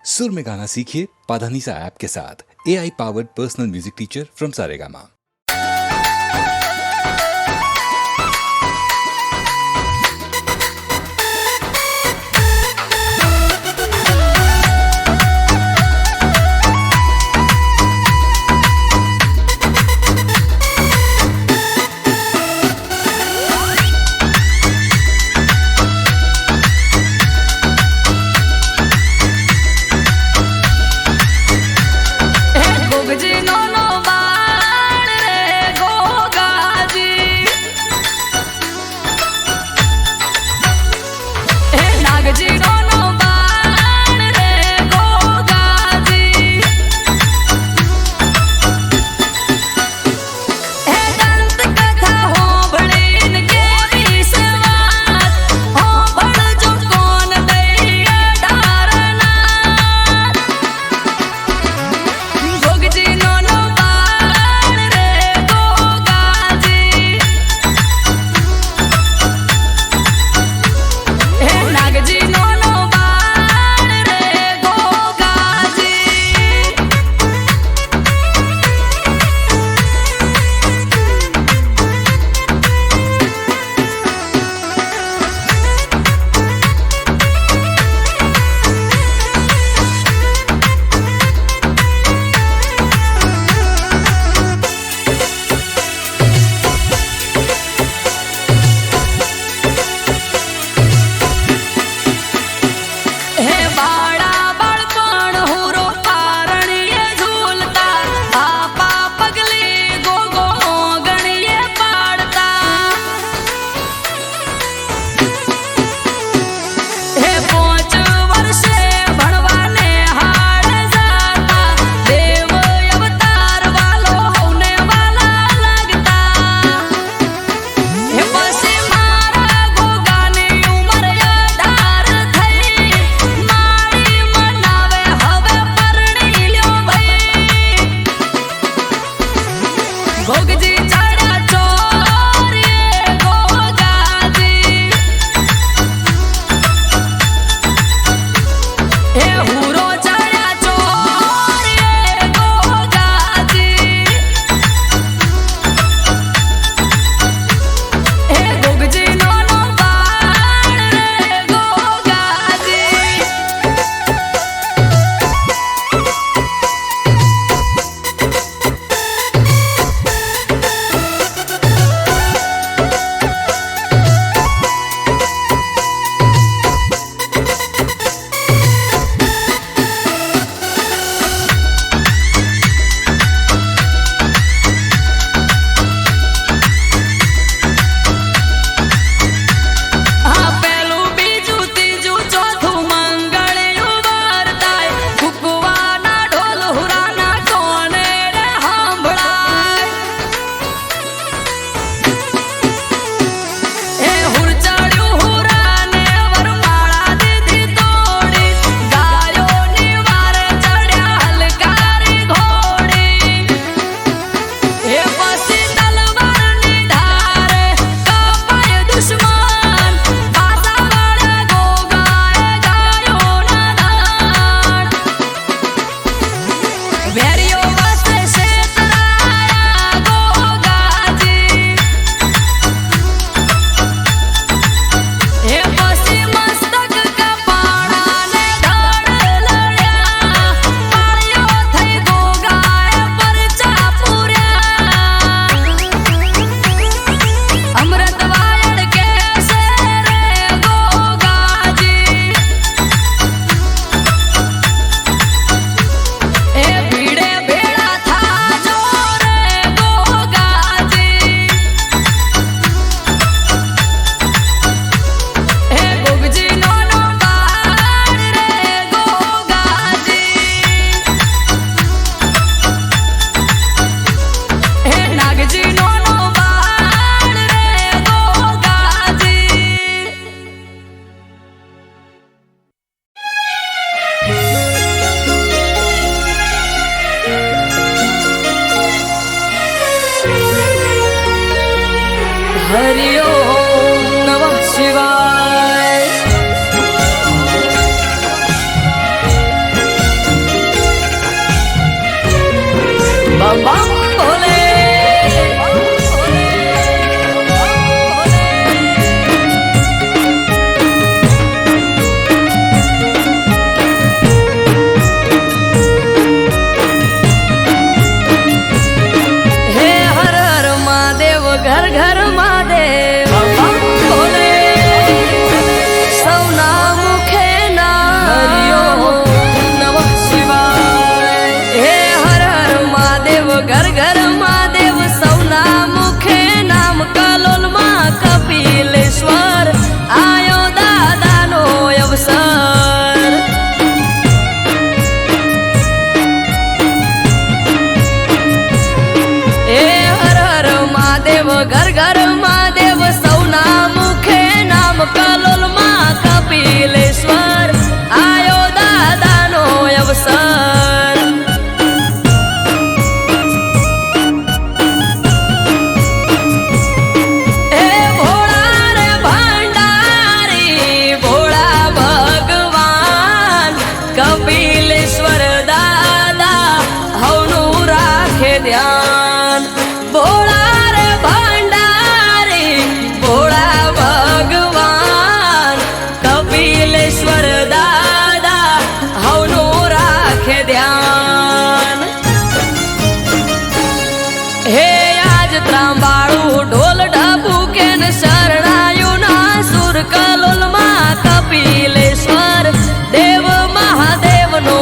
सुर में गाना सीखिए पाधानीसा ऐप के साथ। AI powered personal music teacher from Saregama. Hari ओम नमः शिवाय। बम बम भोले हे हर हर महादेव घर घर महादेव बम बम भोले सौना मुखे ना हरिओम नमः शिवाय हे हर हर महादेव घर घर महादेव सौना मुखे नाम कलोल मां कपिलेश्वर आयो दादानो अवसर हे हर हर महादेव घर घर महादेव सौना मुखे नाम कलोल मां कपिलेश्वर आयो दादानो अवसर हे भोळा रे भंडारी भोळा भगवान कपिलेश्वर दादा हवनु राखे ध्यान भोळा रे भंडारी भोळा भगवान कपिलेश्वर दादा हवनु राखे ध्यान हे आज ત્રાંબાળું ઢોલ ઢબુકે ને શરણાયું ના સુર કલોલ માં કપિલેશ્વર દેવ મહાદેવ નો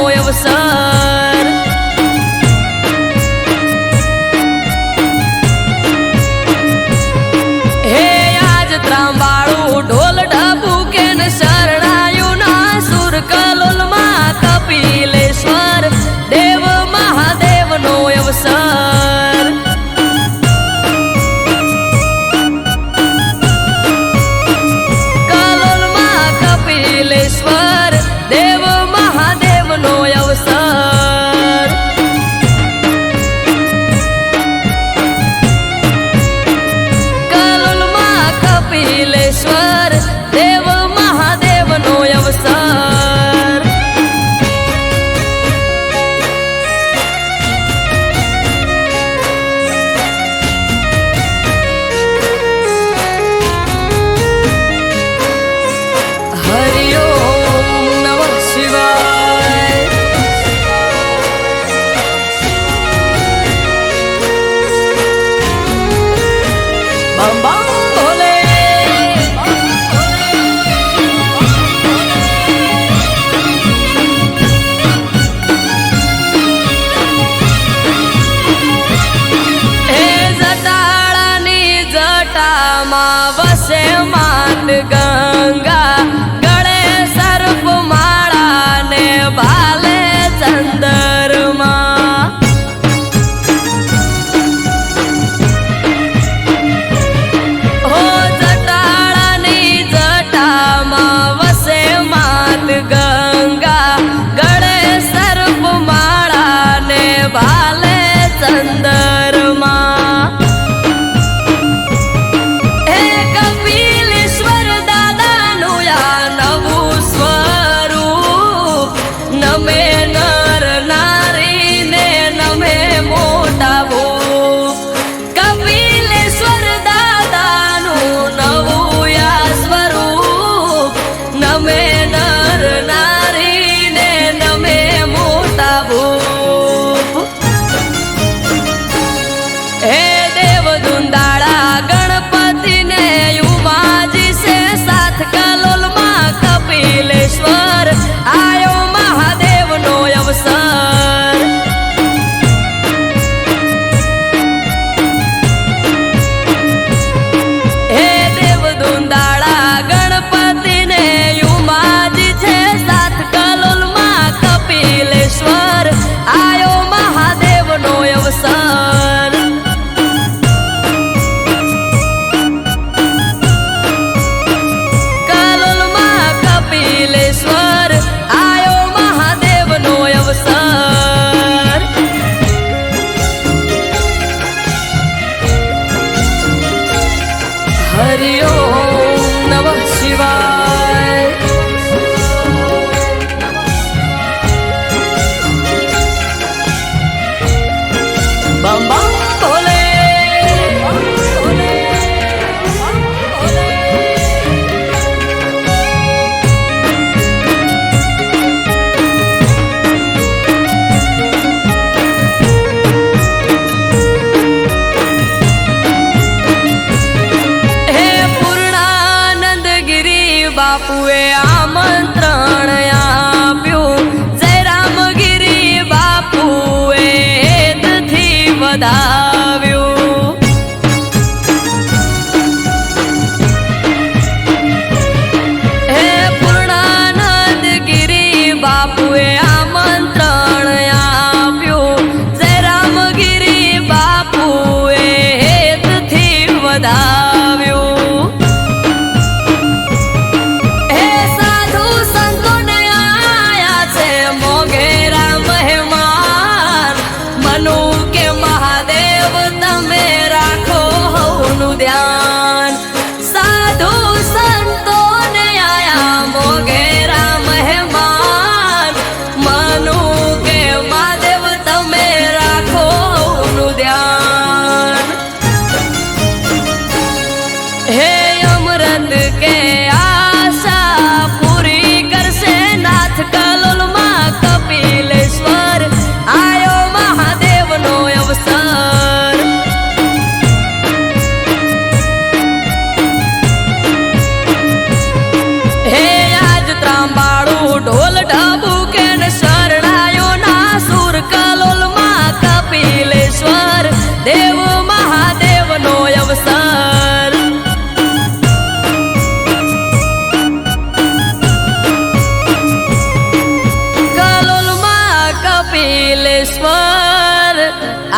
કપિલેશ્વર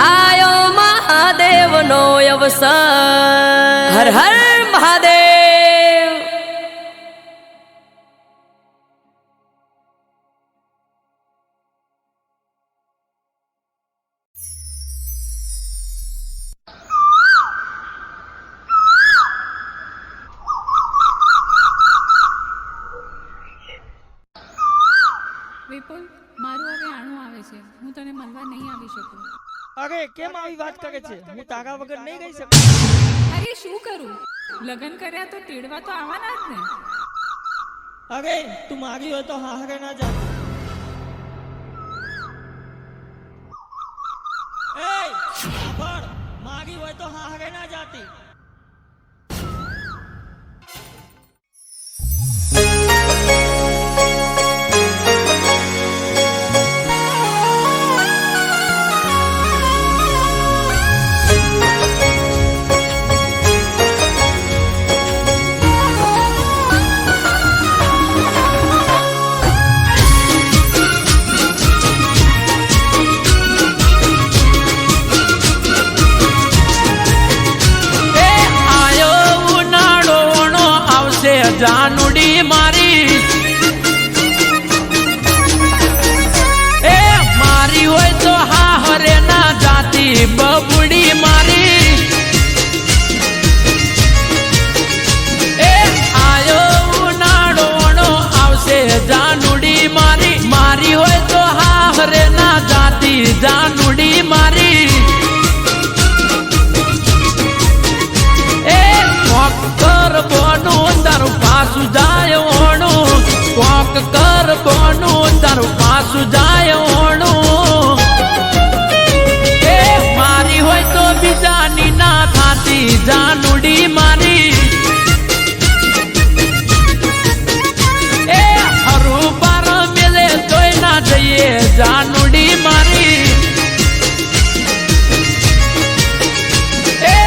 આયો મહાદેવનો અવસર હર હર મહાદેવ. વિપુલ, મારું હવે આણું આવે છે. હું તને મળવા નહીં આવી શકું. અરે કેમ આવી વાત કરે છે? હું તારા વગર નહીં રહી શકું. અરે શું કરું? લગ્ન કર્યા તો તેડવા તો આવવાના જ ને. અરે તું મારી હોય તો હારે ના જા. એ સાંભળ, મારી હોય તો હારે ના જાતી. જાનુડી મારી એ મારી હોય તો હા હરે ના જાતી બબુડી મારી એ આયો ઉનાળો આવશે જાનુડી મારી મારી હોય તો હા હરે ના જાતી જાનુડી મારી એ મોકર બોનું તારું પાસું જાય ઓણું કોક કર બોનું તારું પાસું જાય ઓણું એ મારી હોય તો બીજાની ના થાતી જાનુડી મારી એ હરું પાર મેલે તોય ના જઈએ જાનુડી મારી એ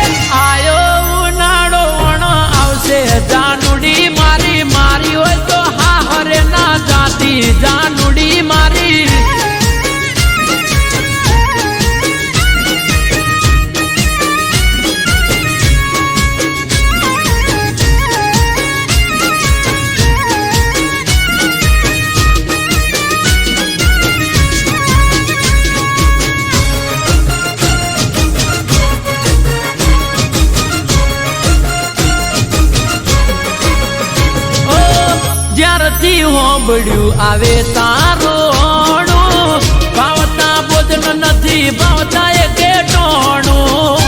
આયો ઉનાળો આવશે જાનુડી મારી મારી હોય તો હા હરે ના જાતી જાનુડી મારી જ્યારથી હોંભળ્યું આવે તારોણું ભાવતા બોધન નથી ભાવતા એ કેટોણું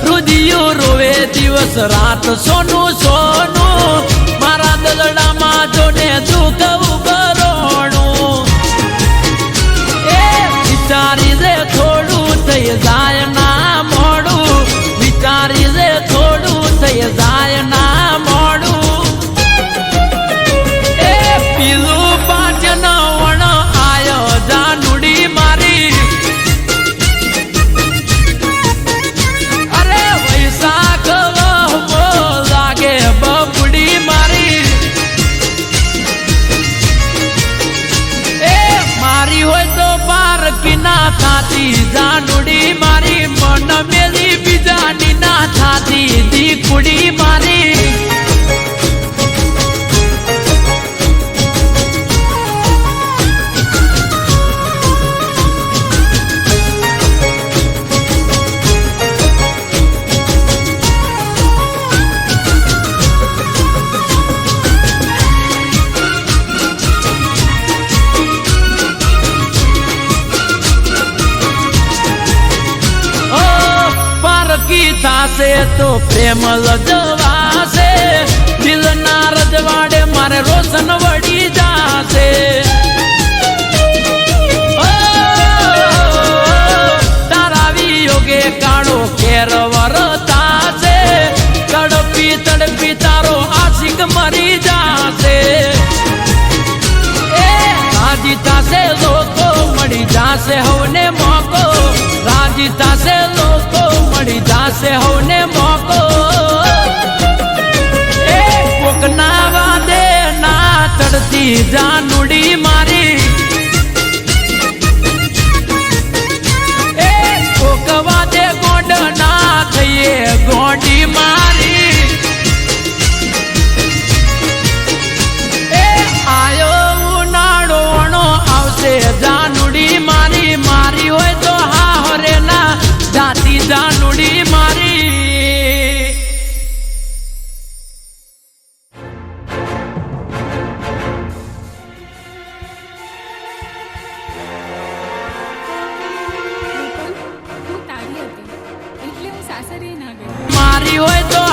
રુદિયું રોવે દિવસ રાત સોનું સોનું મારા દલડામાં જોને દુઃખ ઉભરોણું એ વિચારી રે થોડું થઈ જાય ના મોડું વિચારી રે થોડું થઈ જાય ના મોડું એ પીલું પાચન વણ આયો જાનુડી મારી અરે વૈશાખ વહમો લાગે બબુડી મારી એ મારી હોય તો પારકી ના થાતી જાનુડી મારી મન મેલી બીજાની ના થાતી દીકુડી મારી થાશે તો પ્રેમ લજવાશે દિલના રજવાડે મારે રોશન વળી જાશે તારા વિયોગે કાળો કેરવર થાશે તડપી તડપી તારો આશિક મરી જાશે એ રાજી થાશે લોકો મળી જાશે હવને મોકો રાજી થાશે લોકો મળી જાશે હવને મોકો એ કોકના વાદે ના ચડ જાતી જાનુડી મારી એ કોકવા દે ગોડ ના થઈએ ગોડી મારી એ આયો ઉનાળો આવશે જાનુડી મારી મારી હોય તો હા હરે ના જાતી જાનુડી મારી વિપુલ, હું તારી હતી એટલે હું સાસરે ના ગઈ. મારી હોય તો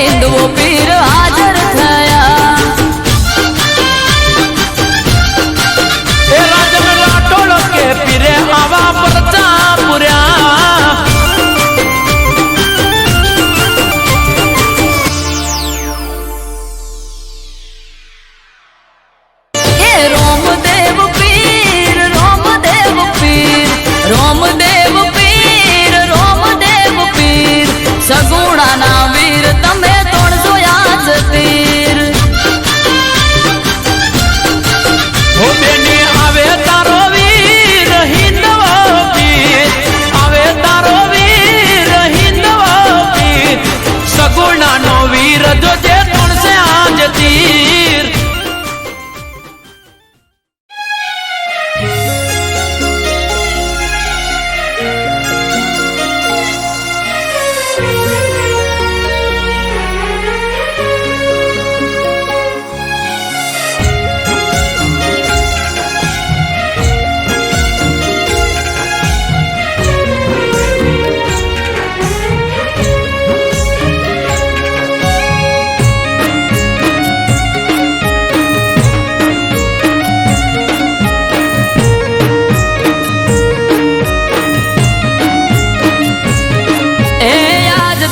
હિન્દુઓ પીર હાજર થયા. એ રાજન રાઠોડ કે પીરે આવા પરચા પૂર્યા. એ રોમદેવ પીર રોમદેવ પીર રોમદેવ પીર રોમદેવ પીર સગુણાના વીર તમે તોડજો યાદ તીર. હો બેની આવે તારો વીર હિન્દવો પીર, આવે તારો વીર હિન્દવો પીર, સગુણાનો વીર જોજે તોડશે આજ તીર.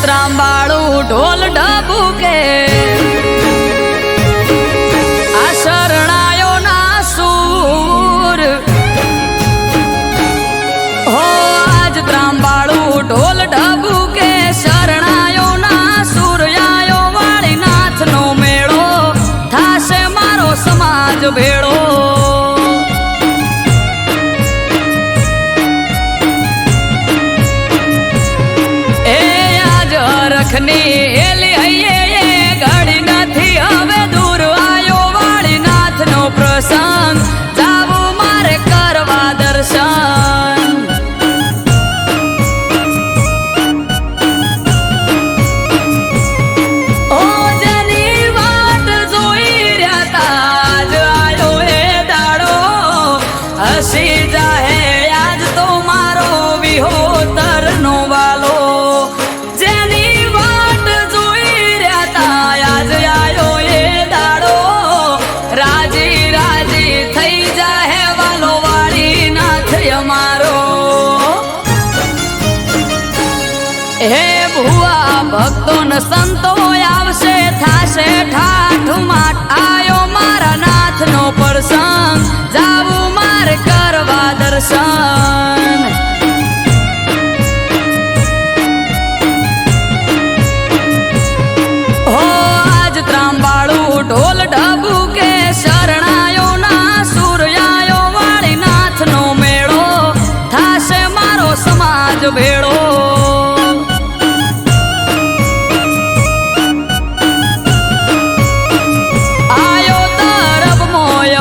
ત્રાંબાળું ઢોલ ઢબુકે આ શરણાયો ના સૂર હો આજ ત્રાંબાળું ઢોલ ઢબુકે શરણાયો ના સૂર આયો વાળી નાથનો મેળો થાશે મારો સમાજ ભેળો. એલી હૈયે ઘડી નથી હવે દૂર આયો વાળીનાથ નો પ્રસંગ જાવું મારે કરવા દર્શન. ઓ જેની વાટ જોઈ રહ્યા તા આજ આયો એ દાડો હસી જાહે આજ તો મારો વિહોતર નો વાલો. હે ભુવા ભક્તો ન સંતો આવશે થાશે ઠાઠ માઠ આયો મારા નાથ નો પ્રસંગ જાવું મારે કરવા દર્શન. હો આજ ત્રાંબાળું ઢોલ ઢબુકે શરણાયો ના સૂર આયો વાળી નાથ નો મેળો થાશે મારો સમાજ ભેળો.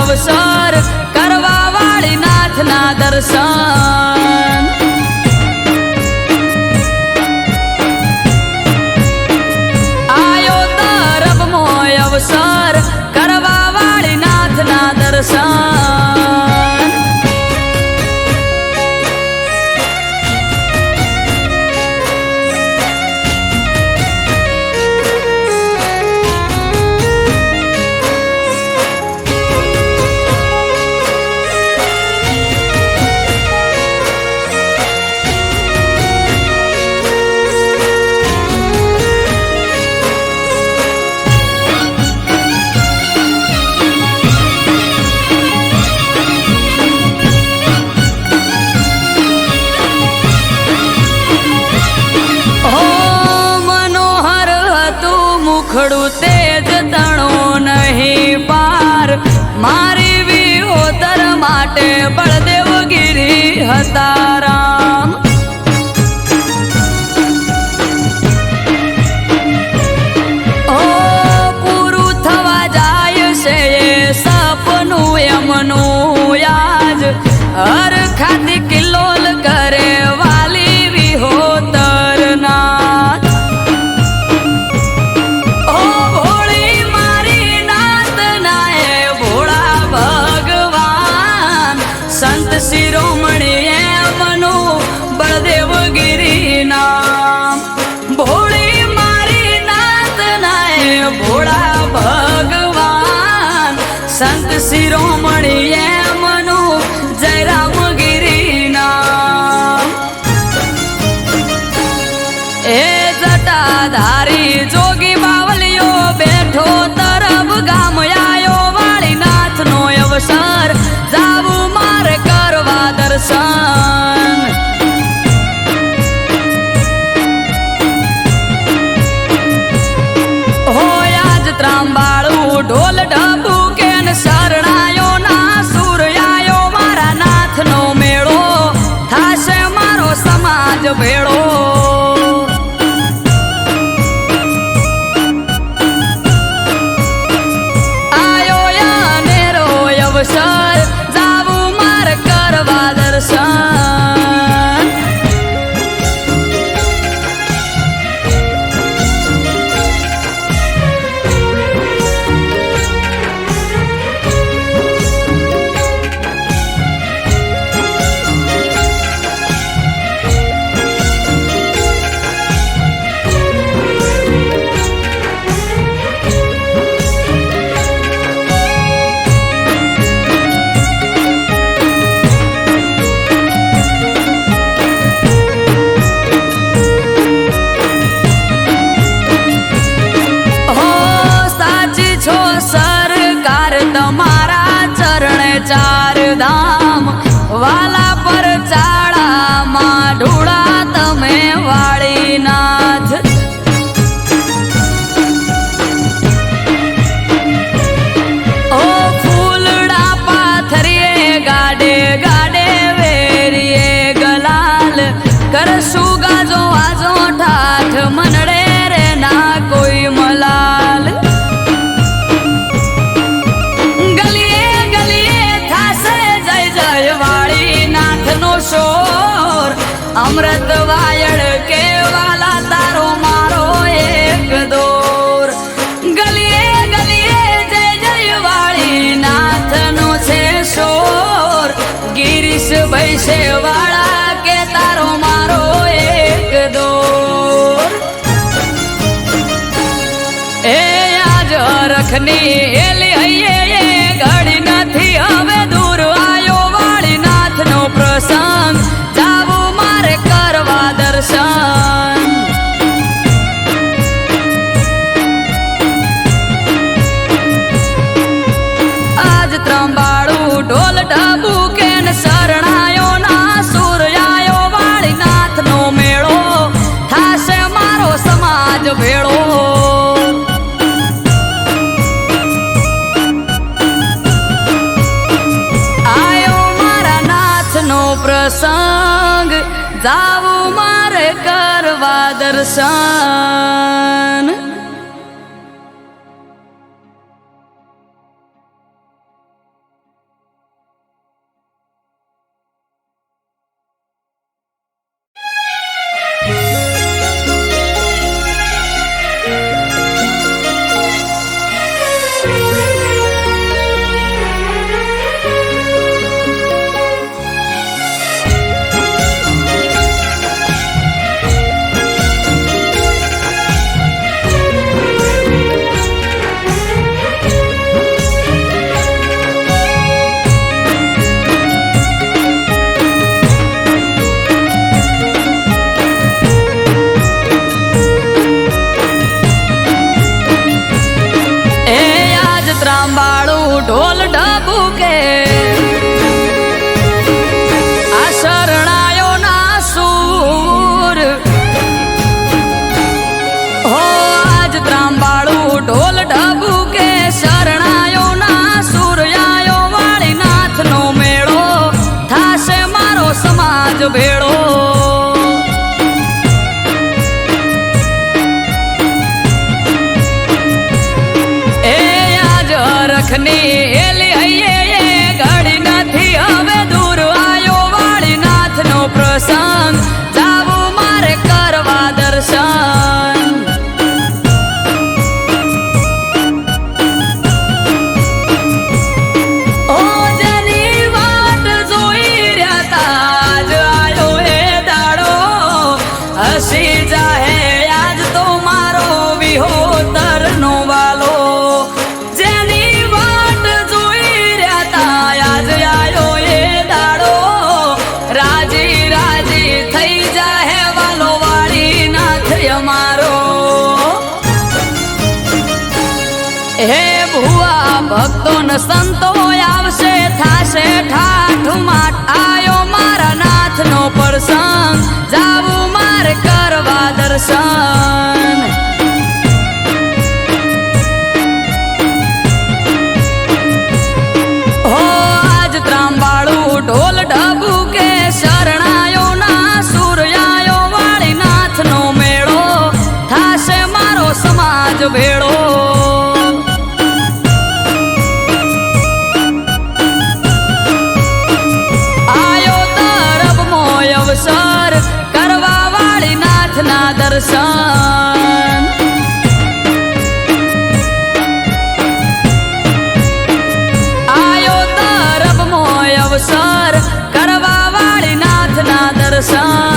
અવસર કરવા વાળી નાથના દર્શન. આયો તરફમો અવસર કરવા વાળી નાથના દર્શન. મુખડું તેજ તણો નહીં પાર મારી વિહોતર માટે બળદેવગીરી હતા રામ. ઓ પૂરું થવા જાય છે એ સપનું એમનું યાદ હર ખાતી કિલ્લોલ કરે વાલી વિહોતર નાથ. શિરોમણી ભોળા ભગવાન સંત શિરોમણીએ મનુ જય રામગીરી નામ એ જટાધારી જોગી બાવલિયો બેઠો તરફ ગામ આયો વાળીનાથ નો અવસર જાવું મારે કરવા દર્શન ત્રાંબાળું ઢોલ ઢબુ કેન શરણાયો ના સૂર્યાયો મારા નાથનો મેળો થાશે મારો સમાજ ભેળો આયો યાનેરો અવસર જાવું મારે કરવા દર્શન ચાર ધામ વાલા પર ચાળામાં ઢોળા તમે વાળીનાથ ઓ ફૂલડા પાથરીએ ગાડે ગાડે વેરીએ ગલાલ કરશું ગાજો આજો ઠાઠ મનડે રે ના કોઈ મલાલ અમૃત વાયડ કેવાલા તારો મારો એક દોર ગલીએ ગલીએ જય જય વાળી નાથનો છે શોર ગિરીશ ભૈસે વાળા કે તારો મારો એક દોર એ આજ રખની એલી હૈયે ઘડી નથી હવે દૂર આયો વાળી નાથનો પ્રસંગ કરવા દર્શન આજ ત્રંબાળું ઢોલ ઢબુ કેન શરણાયો ના સૂર્યાયો વાળીનાથ નો મેળો થાશે મારો સમાજ ભેળો આયો મારા નાથ નો પ્રસંગ જાવું મારે કરવા દર્શન ઢોલ ઢબુ કે આ શરણાયો ના સૂર હો આજ ત્રાંબાળું ઢોલ ઢબુ કે શરણાયો ના સૂર્યાયો વાળીનાથ નો મેળો થાશે મારો સમાજ ભેળો એલી હૈયે ઘડી નથી હવે દૂર આયો વાળીનાથ નો પ્રસંગ જાવું મારે કરવા દર્શન ઓ જેની વાટ જોઈ રહ્યા તા જ આયો હે દાડો હસી જાહે આજ તો મારો વિહોતર નો વાલો હે ભુવા ભક્તો ન સંતો આવશે થાશે ઠાઠ માઠ આયો મારા નાથ નો પ્રસંગ જાવું મારે કરવા દર્શન હો આજ ત્રાંબાળું ઢોલ ઢબુ કે શરણાયો ના સૂર્યાયો વાળી નાથ નો મેળો થાશે મારો સમાજ ભેળો અવસર કરવા વાળી નાથના દર્શન આયો તરફમો અવસર કરવા વાળી નાથના દર્શન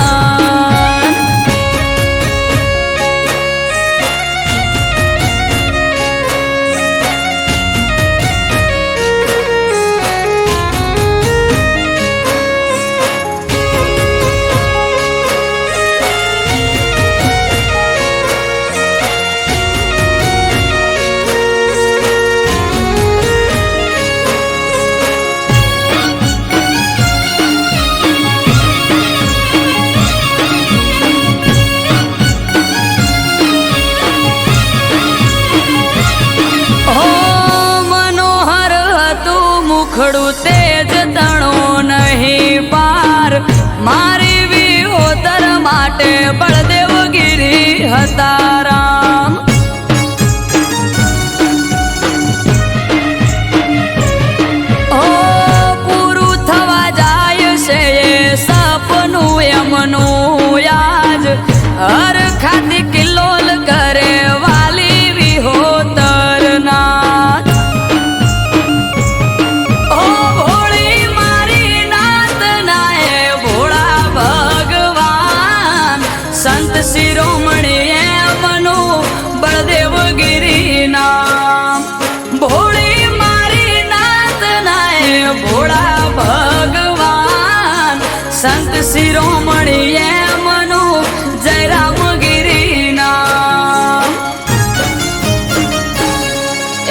મુખડું તેજ તણો નહીં પાર મારી વિહોતર માટે બળદેવગીરી હતા રામ ઓ પૂરું થવા જાય છે એ સપનું એમનું યાદ હર ખાતી કિલ્લોલ કરે વાલી વિહોતર નાથ શિરોમણી મનો બળદેવગીરી નામ ભોળી મારી નાથ નાય ભોળા ભગવાન સંત શિરોમણી મનો જયરામગીરી નામ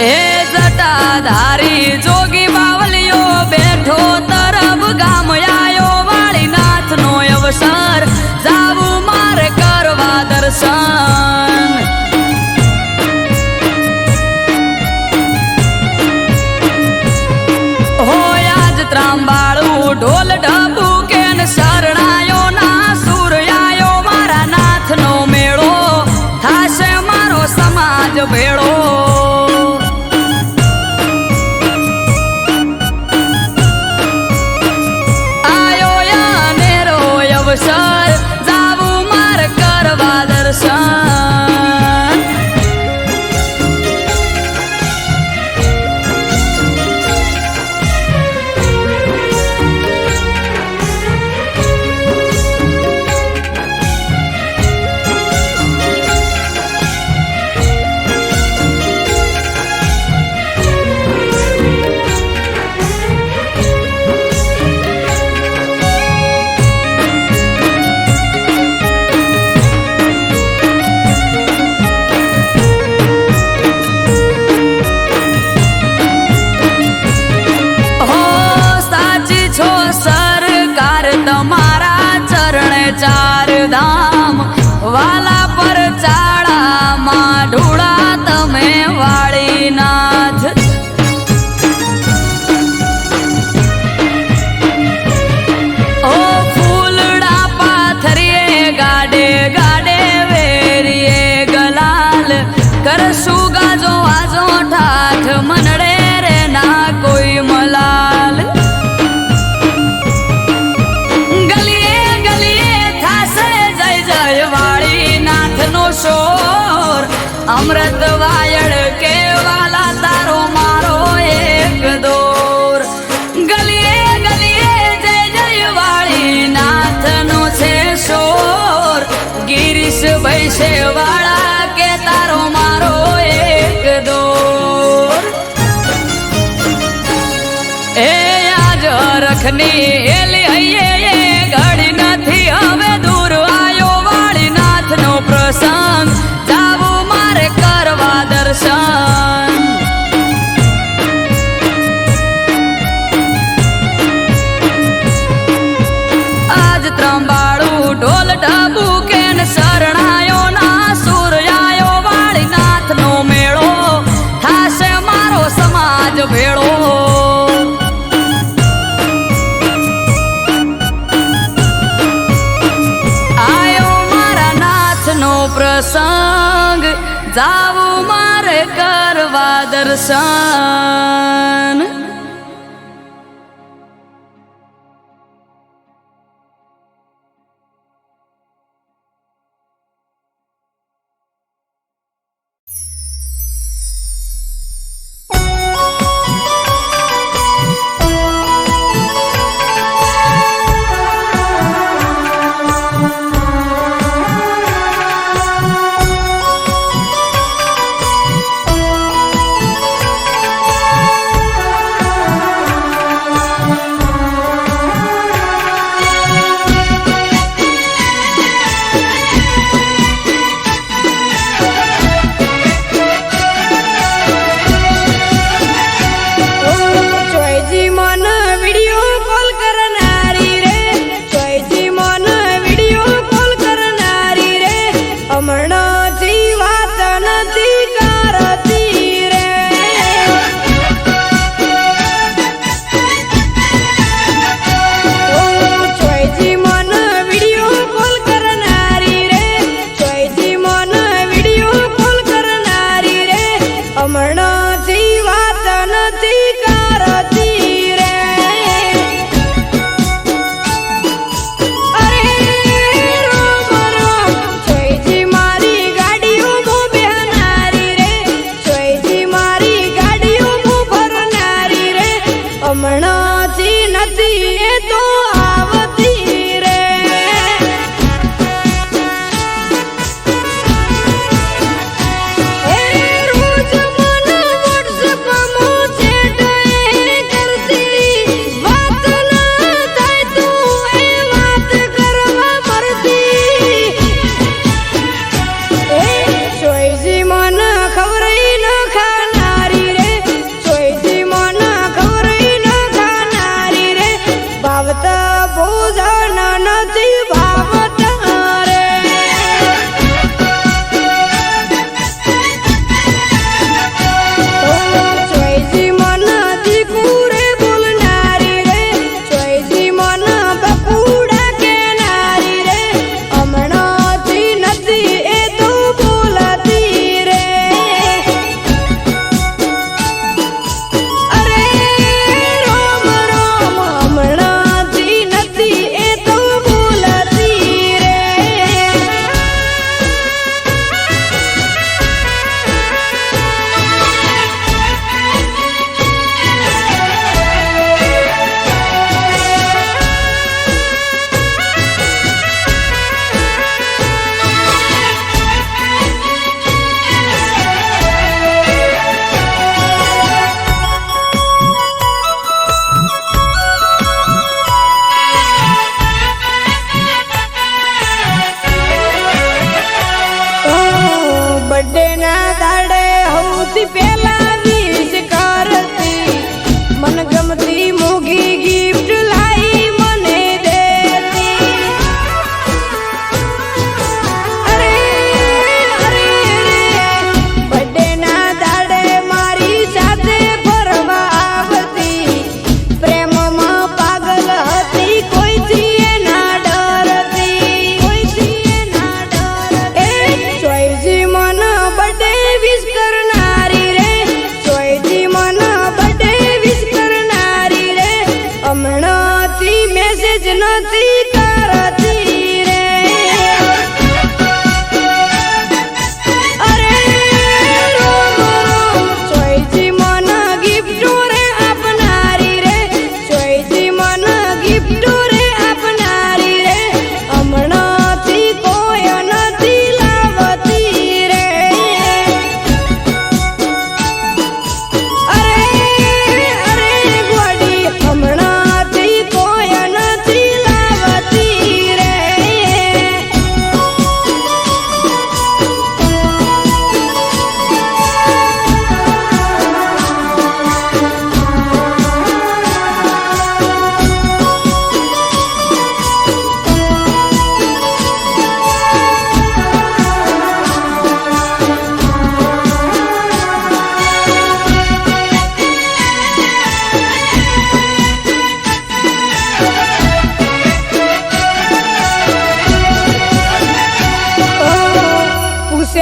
એ જટાધારી જોગી બાવલિયો બેઠો તરફ ગામ આયો વાળી નાથ નો અવસર જાવું મારે કરવા દર્શન હોય આજ ત્રાંબાળું ઢોલ ઢબુ કે શરણાયો ના સૂર્યાયો મારા નાથ નો મેળો થાશે મારો સમાજ ભેળો આયો યાનેરો અવસર જાવું મારે કરવા દર્શન ચાર ધામ વાલા પર ચાળામાં ઢોળા તમે વાળીનાથ ઓ ફૂલડા પાથરીએ ગાડે ગાડે વેરીએ ગલાલ કરશું ગાજો આજો ઠાઠ મનડે રે ના કોઈ મલાલ અમૃત વાયડ કેવાલા તારો મારો એક દોર ગલીએ ગલીએ જય જય વાળી નાથ નો છે શોર ગિરીશ ભૈસે વાળા કે તારો મારો એક દોર એ આજ રખની એલી હૈયે ઘડી નથી હવે દૂર આયો વાળી નાથ નો પ્રસંગ જાવું મારે કરવા દર્શન સંગ જાવું મારે કરવા દર્શન.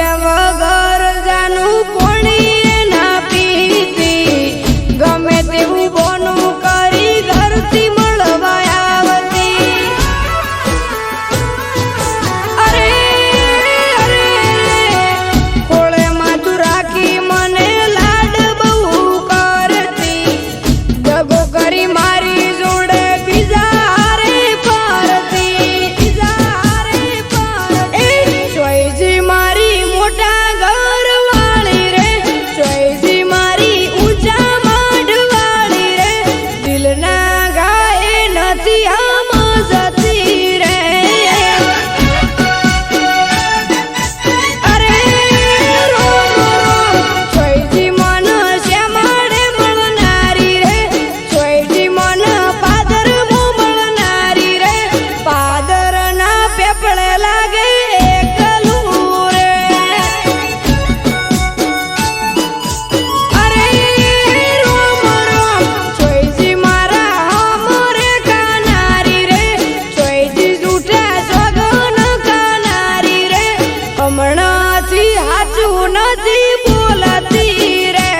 પૂછ્યા વગર જાનું કોણીએ ના પીતી ગમે તેવું બોનું કરી ઘરથી મળવા આવતી અરે અરે કોળે માથું રાખી મને લાડ બહુ કરતી દગો કરી મારી જોડે બીજા હારે ફરતી ચોઈજી મારી મોટા ઘર વાળી રે ચોઈજી મારી ઊંચા માઢ વાળી રે દિલના ગાય નથી આમ જતી રે અરે રોમ રોમ ચોઈજી મન શ્યામાડે મળનારી રે ચોઈજી મન પાદર મળનારી રે પાદરના પેપળે લાગે એકલું રે અરે રોમ રોમ ચોઈજી મારા હમરે કાનારી રે ચોઈજી જૂઠા સોગન કાનારી રે હમણાંથી હાચું નથી બોલતી રે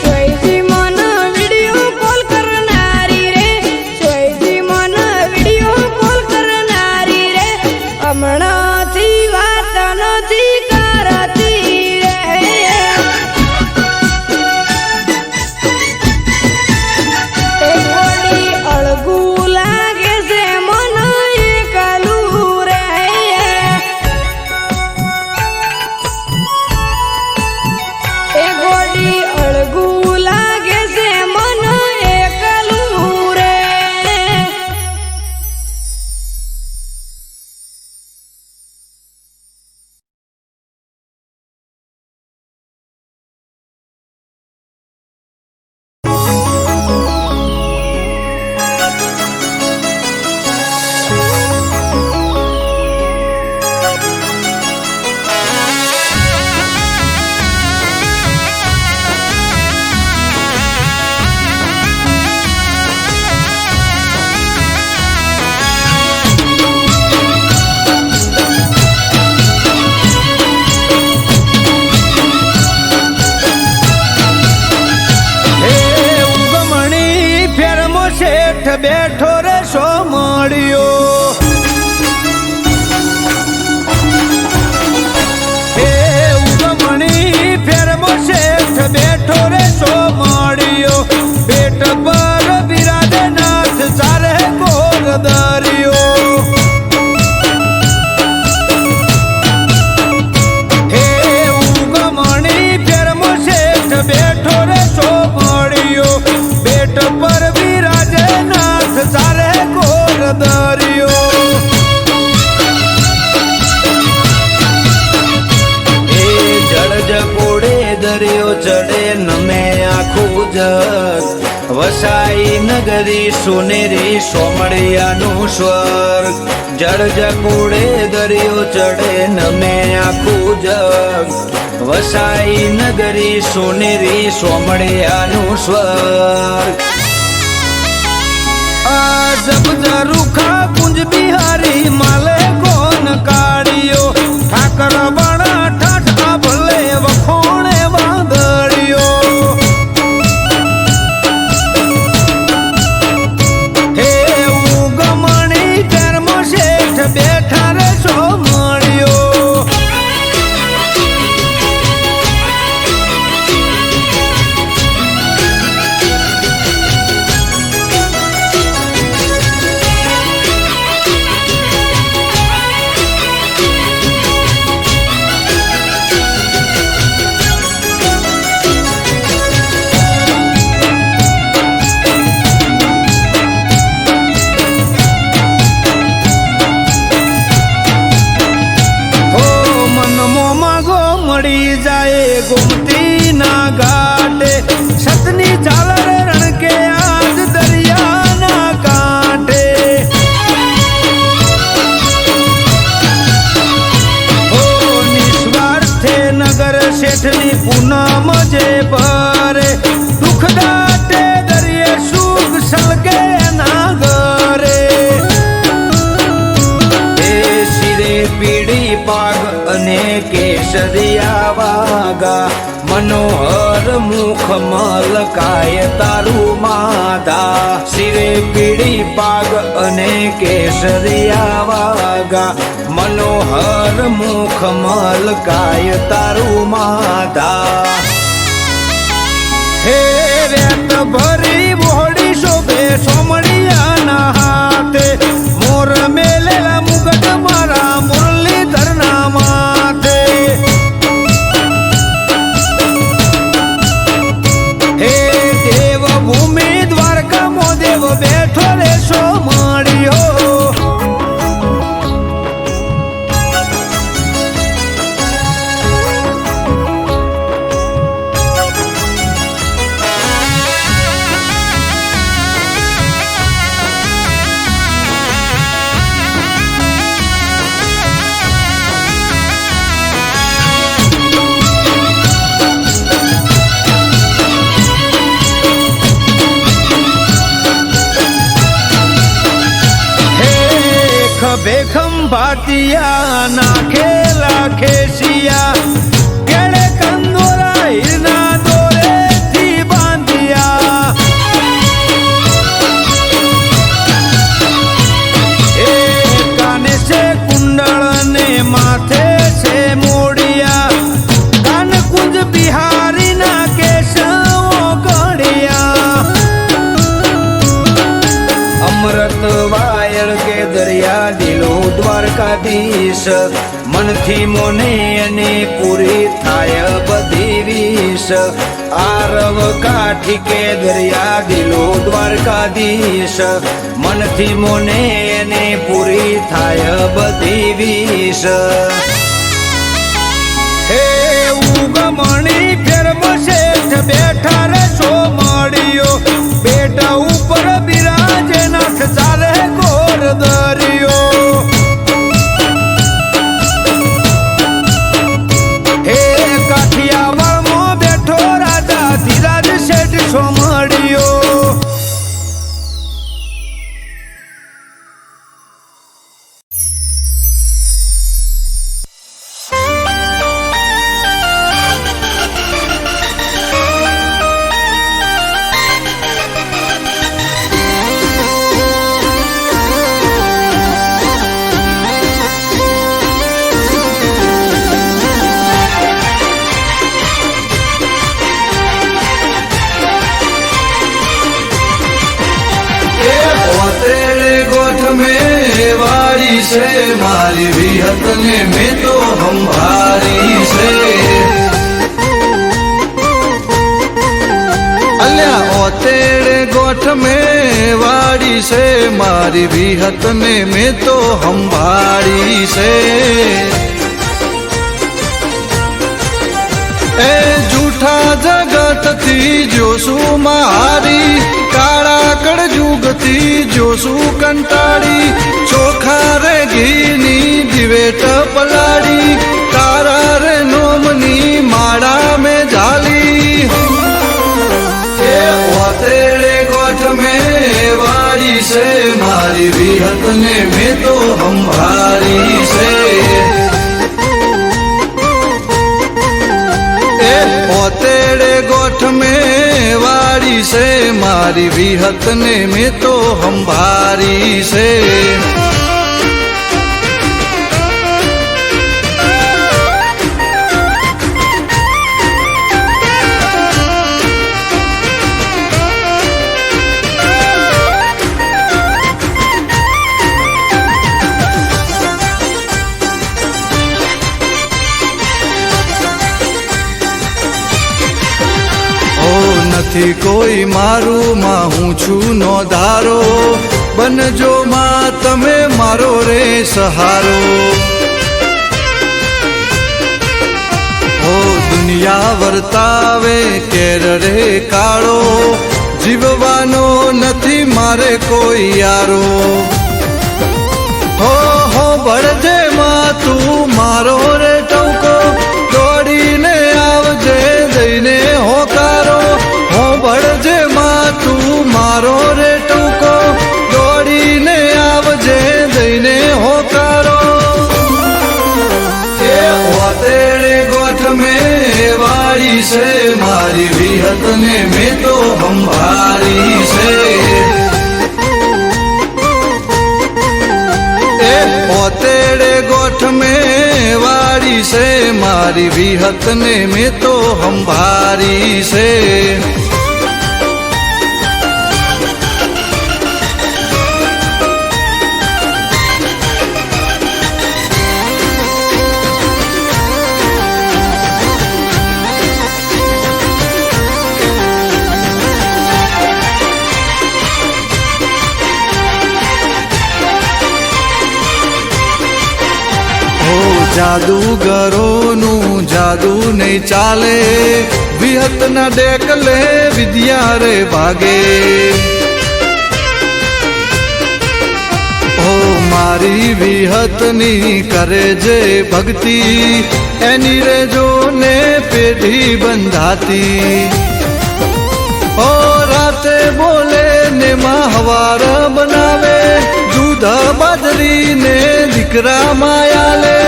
ચોઈજી મન વિડિયો કોલ કરનારી રે ચોઈજી મન વિડિયો કોલ કરનારી રે હમણાંથી વાત નથી કરતી રે ઘોડી અળગું લાગે છે મન એકલું રે એ ઘોડી અળગું લાગે છે મન એકલું રે ઉગમણી ફેરમો શેઠ બેઠો રે સો મળ્યો હે ઉગમણી ફેરમો શેઠ બેઠો રે સો મળ્યો પેટ પર બિરાજે નાથ ચારે કોર દરિયો હે ઉગમણી ફેરમો શેઠ બેઠો રે સો મળ્યો પેટ પર બિરાજે નાથ ચારે કોર દરિયો એ જળ જકોડે દરિયો ચડે નમે આખું જગ વસાઈ નગરી સોનેરી સોમળિયાનું સ્વર્ગ જળ જકોડે દરિયો ચડે નમે આખું જગ વસાઈ નગરી સોનેરી સોમળિયાનું સ્વર્ગ આ જબ રૂખા કુંજ બિહારી માલે કોન કાઢ્યો ઠાકર બણા ઠાઠા ભલે વખોણે વાંદળ્યો હે ઉગમણી કર્મ શેઠ બેઠા રે સો મળ્યો गोमती ना घाटे छतनी झालर रण के आज दरिया ना कांठे ओ निस्वार्थे नगर शेठनी पूनम जे भरे दुख दाटे दरिये सुख सलगे ना घरे પાગ અને કેસરિયા વાગા મનોહર મુખ મલકાય તારું માધા શિરે પીળી પાગ અને કેસરિયા વાગા મનોહર મુખ મલકાય તારું માધા હે રેત ભરી બોડી શોભે સોમડિયાના હાથે મોર મેલેલા મુગટ મારા મુરલીધરના માથે હે દેવ ભૂમિ દ્વારકામાં દેવ બેઠો રે સોમડિયો બેખમ ભાતિયા નાખેલા ખેસિયા કેળે કંદોરા હીરના દોરેથી બાંધ્યા એ કાને છે કુંડળ ને માથે છે મોડિયા કાન કુંજ બિહારીના કેશવો ગળ્યા અમૃત વાયળ કે દરિયા દિલો દ્વારકાધીશ મનથી મોને અને પૂરી થાય બધી વીસ આરવ કાઠી કે દરિયા દિલો દ્વારકાધીશ મનથી મોને અને પૂરી થાય બધી વીસ હે ઉગમણી ફેરમાં શેઠ બેઠા રે સોમડિયો બેટા ઉપર બિરાજે નાથ ચાલે ગોર દરિયો હે કાઠિયાવાડમાં બેઠો રાજા ધીરાજ શેઠ સોમડિયો से मारी विहत ने में तो हम भारी से अल्या ओतेड़े गोठ में वाड़ी से मारी विहत ने में तो हम भारी से ए जूठा जगत थी जोसु मारी काड़ा कड़ जुगती जोसु कंटाड़ी चोखा रे घीनी दिवेट पलाड़ी तारा रे नोमनी माड़ा में झाली तेरे गोठ में वारी से मारी विहत ने में तो हम भारी से तेरे गोठ में वारी से मारी विहत ने में तो हम भारी से નથી કોઈ મારું માં હું છું નો ધારો બનજો માં તમે મારો રે સહારો ઓ દુનિયા વર્તાવે કેર રે કાળો જીવવાનો નથી મારે કોઈ યારો હો બળજે માં તું મારો રે ટવકો દોડીને આવજે દઈને હોકારો બળજે માં તું મારો રે ટૂંકો દોડીને આવજે દઈને હોકારો છે મારી વિહત ને મેં તો સંભાળી છે એ પોતેડે ગોઠ મેં વાળી છે મારી વિહત ને મેં તો સંભાળી છે જાદુગરોનું જાદુ નહીં ચાલે વિહતના ડેકલે વિદ્યા રે ભાગે ઓ મારી વિહતની કરે જે ભક્તિ એની રે જોને પેઢી બંધાતી ઓ રાતે બોલે ને માં હવાર બનાવે દૂધ બાજરી ને દીકરા માયાલે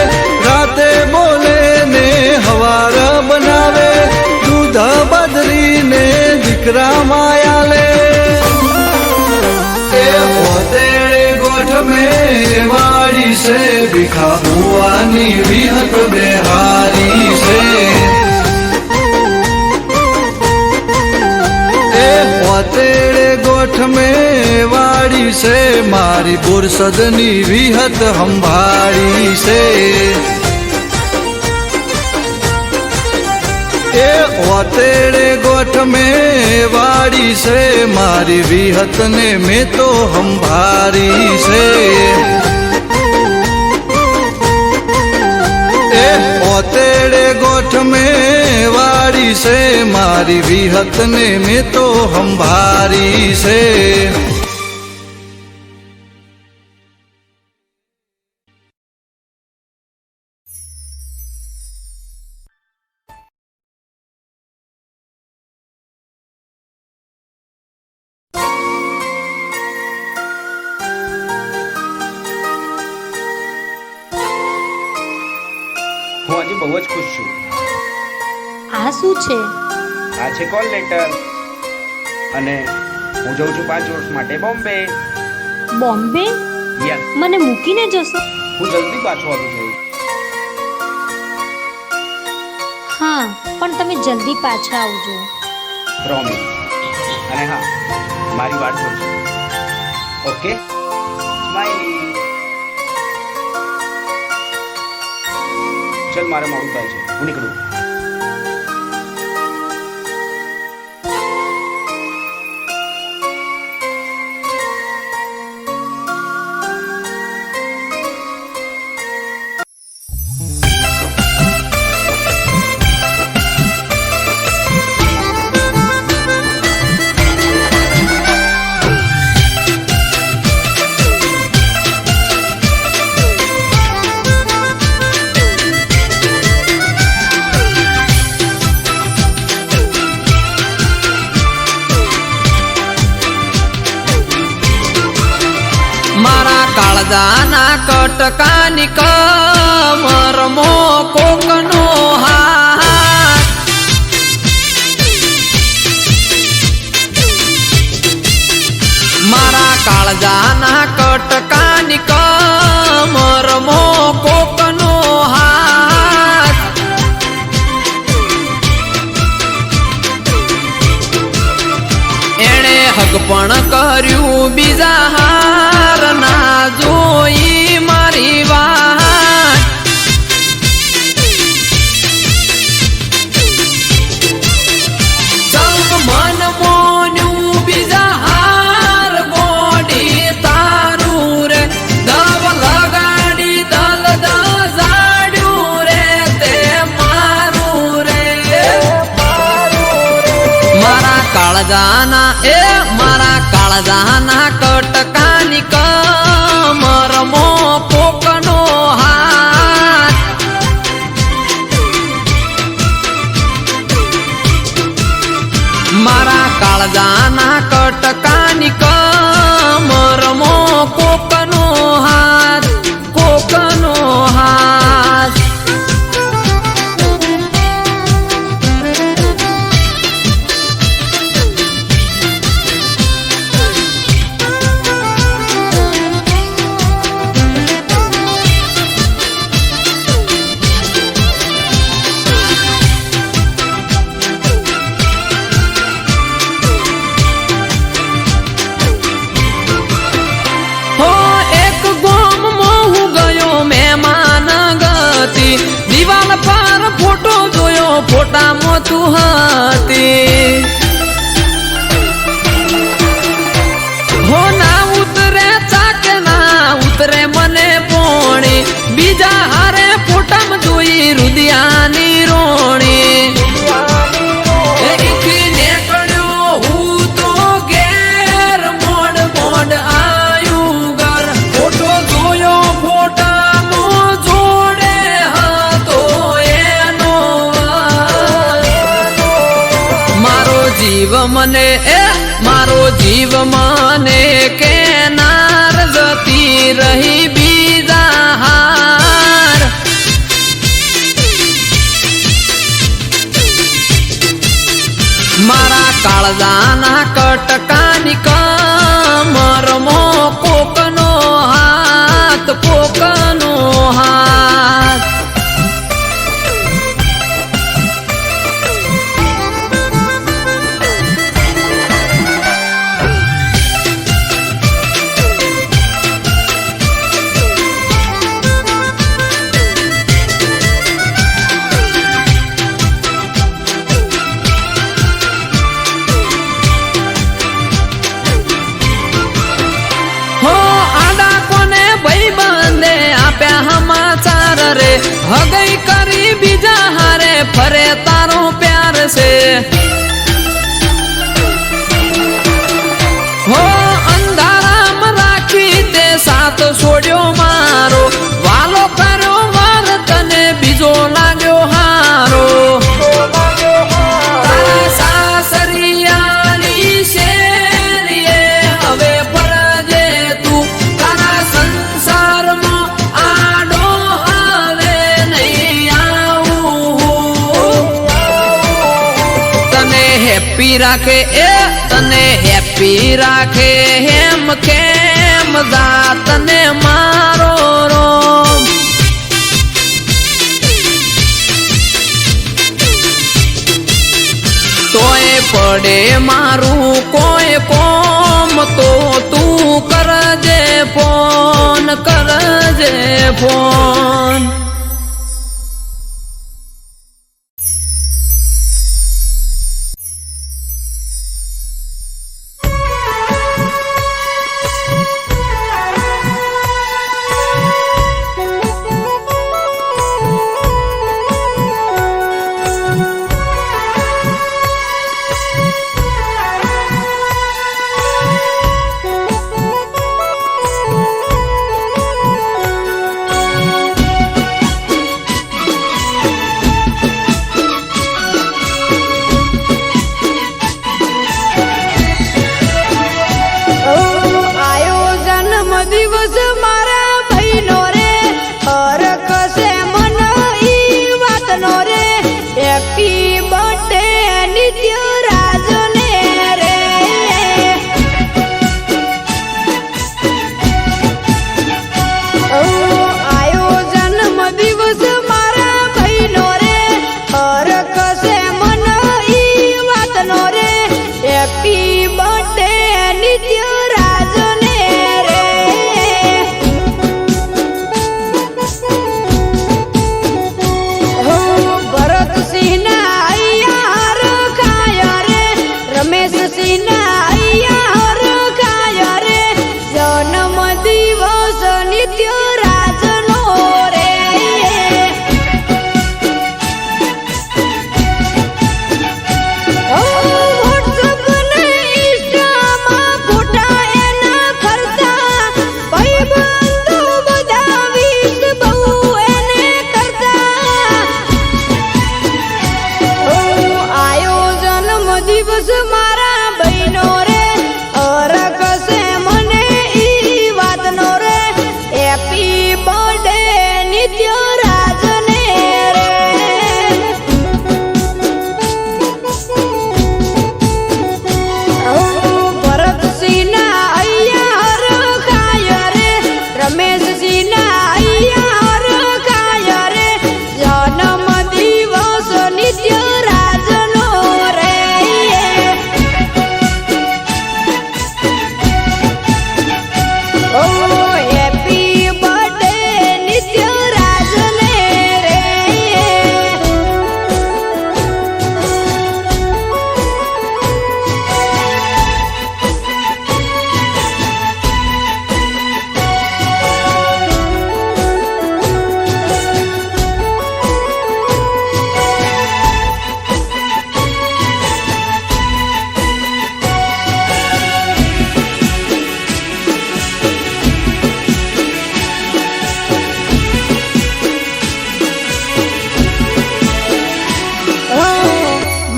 રાતે બોલે ને હવાર બનાવે દૂધ બાજરી ને દીકરા માયાલે એ પોતેડે ગોઠ મેં વાળી છે ભીખા ભુવાની વિહત બેહારી છે એ પોતેડે ગોઠ મેં વાળી છે મારી બુરસદની વિહત સંભાળી છે એ પોતેડે ગોઠ મેં વાળી છે મારી વિહત ને મેં તો સંભાળી છે એ પોતેડે ગોઠ મેં વાળી છે મારી વિહત ને મેં તો સંભાળી છે હું આજે બહુ જ ખુશ છું. આ શું છે? આ છે કોલ લેટર અને હું જઉં છું 5 વર્ષ માટે બોમ્બે. બોમ્બે? યસ. મને મૂકીને જશો? હું જલ્દી પાછો આવી જઈશ. હા, પણ તમે જલ્દી પાછા આવજો. પ્રોમિસ. અને હા, મારી વાત જોજો. ઓકે? સ્માઈલી. ચલ, મારે મોડું થાય છે, હું નીકળું. કાળજાના કટકાની કમરમો કોકનો હાથ મારા કાળજાના કટકાની કમરમો કોકનો હાથ એણે હક પણ કર્યું બીજા હાર ના જોઈ મારી વાત સૌ મન મોન્યું બીજા હાર ગોડી તારું રે દવ લગાડી દલ દજાડ્યું રે તે મારું રે મારા કાળજાના મારા કાળજાના કટકાની કમરમો કોકનો હાથ મારા કાળજાના કટકાની કમરમો કોકનો હાથ કોકનો હાથ ફોટામાં તું હતી હો ના ઉતરે ચાકે ના ઉતરે મને પોણી બીજા હારે ફોટામાં જોઈ રુદિયાની રોણી મારો જીવ મને કેનાર જતી રહી બીજા હાર મારા કાળજાના કટકાની કમરમો કોકનો હાથ હગઈ કરી બીજા હારે ફરે તારો પ્યાર છે હો અંધારામાં રાખી તે સાથ છોડ્યો મારો વાલો કર્યો વાર તને બીજો લાગ્યો હારો તારા સાસરિયાની શેરીએ હવે ફરજે તું તારા સંસારમાં હેપી રાખે તને હેપી રાખે હેમ કેમ જા તને મારો રોમ તોય પડે મારું કોઈ કોમ તો તું કરજે ફોન હેપી બર્થડે નિત્ય રાજ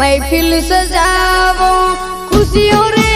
महफिल सजावो खुशियों रे